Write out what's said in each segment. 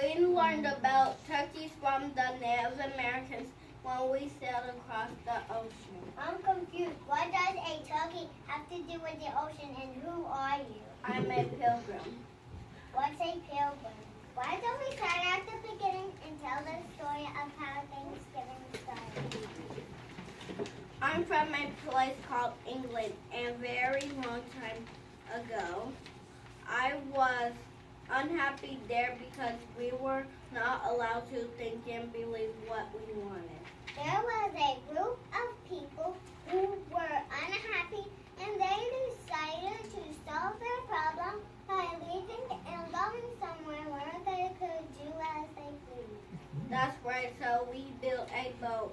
We learned about turkeys from the Native Americans when we sailed across the ocean. I'm confused. What does a turkey have to do with the ocean, and who are you? I'm a pilgrim. What's a pilgrim? Why don't we start at the beginning and tell the story of how Thanksgiving started? I'm from a place called England, and very long time ago, I was unhappy there because we were not allowed to think and believe what we wanted. There was a group of people who were unhappy, and they decided to solve their problem by leaving and going somewhere where they could do as they pleased. That's right, so we built a boat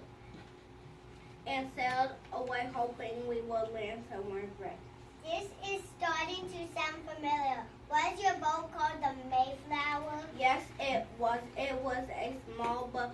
and sailed away hoping we would land somewhere great. This is starting to sound familiar. Was your boat called the Mayflower? Yes, it was. It was a small boat,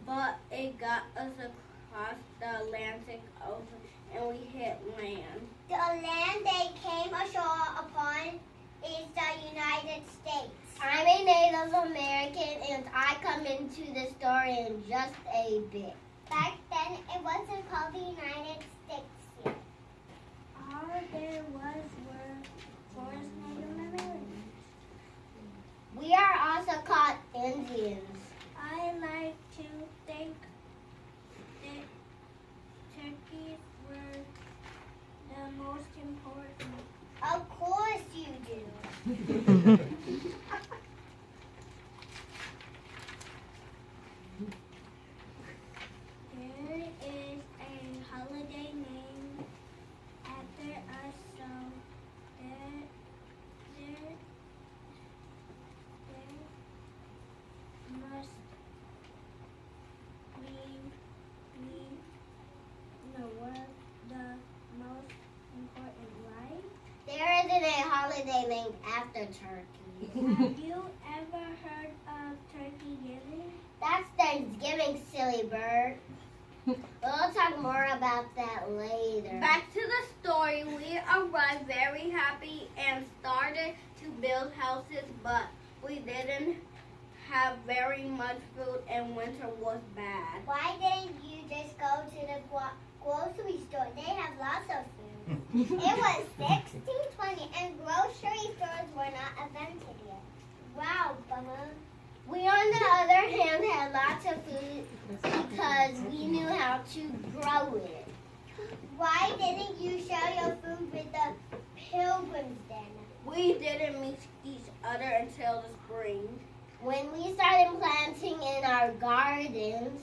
but it got us across the Atlantic Ocean and we hit land. The land they came ashore upon is the United States. I'm a Native American and I come into the story in just a bit. Back then, it wasn't called the United States yet. All there was were forest Native Americans. We are also called Indians. I like to think that turkeys were the most important. Of course you do. There is a holiday named after us, so there must the most important, right? There isn't a holiday named after turkey. Have you ever heard of turkey giving? That's Thanksgiving, silly bird. We'll talk more about that later. Back to the story, we arrived very happy and started to build houses, but we didn't have very much food and winter was bad. Why didn't you just go to the grocery store? They have lots of food. It was 1620 and grocery stores were not invented yet. Wow, bummer. We, on the other hand, had lots of food because we knew how to grow it. Why didn't you share your food with the pilgrims then? We didn't meet each other until the spring. When we started planting in our gardens,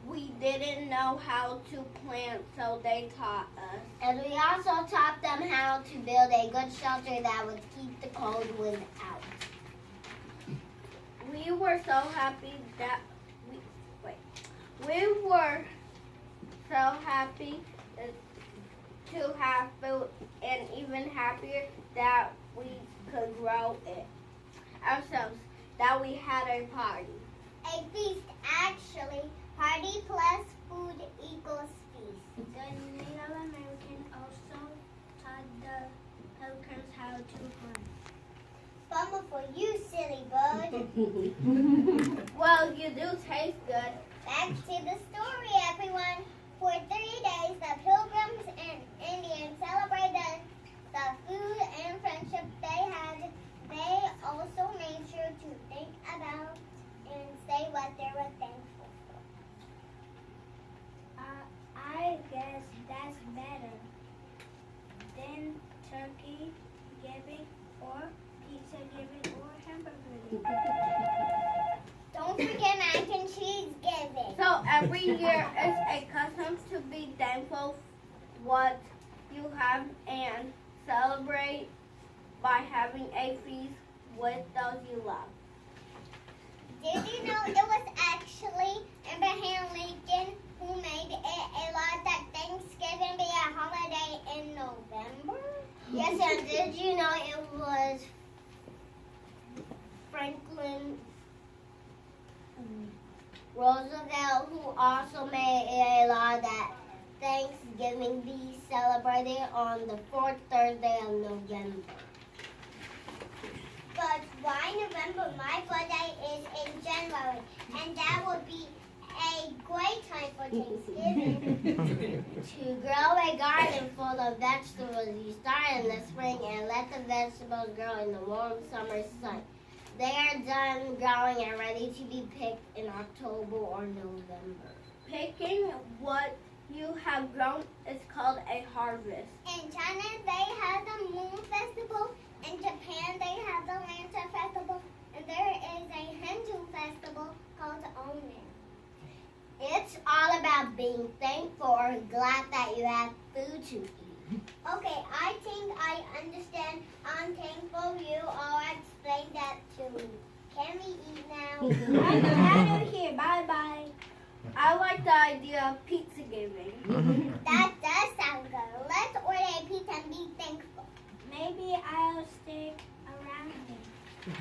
We didn't know how to plant, so they taught us. and we also taught them how to build a good shelter that would keep the cold wind out. We were so happy that we were so happy to have food and even happier that we could grow it ourselves, that we had a party. A feast, actually. Party plus food equals feast. The Native American also taught the pilgrims how to hunt. Bummer for you, silly bird. Well, you do taste good. Back to the story, everyone. For 3 days, the pilgrims and Indians celebrated the food and friendship they had. They also made sure to think about and say what they were thankful for. I guess that's better than turkey giving or pizza giving or hamburger giving. Don't forget mac and cheese giving. So every year is a custom to be thankful what you have and celebrate by having a feast with those you love. Did you know it was actually Abraham Lincoln who made it a law that Thanksgiving be a holiday in November? Yes, and did you know it was Franklin Roosevelt who also made a law that Thanksgiving be celebrated on the fourth Thursday of November? But why November? My birthday is in January, and that would be a great time for Thanksgiving. To grow a garden full of vegetables, you start in the spring and let the vegetables grow in the warm summer sun. They are done growing and ready to be picked in October or November. Picking what you have grown is called a harvest. In China, they have the Moon Festival. In Japan, they have the Lantern Festival. And there is a Hindu festival called Onan. It's all about being thankful or glad that you have food to eat. Okay, I think I understand. I'm thankful you all explained that to me. Can we eat now? I'm out of here. Bye-bye. I like the idea of pizza giving. That does sound good. Let's order a pizza and be thankful. Maybe I'll stick around here.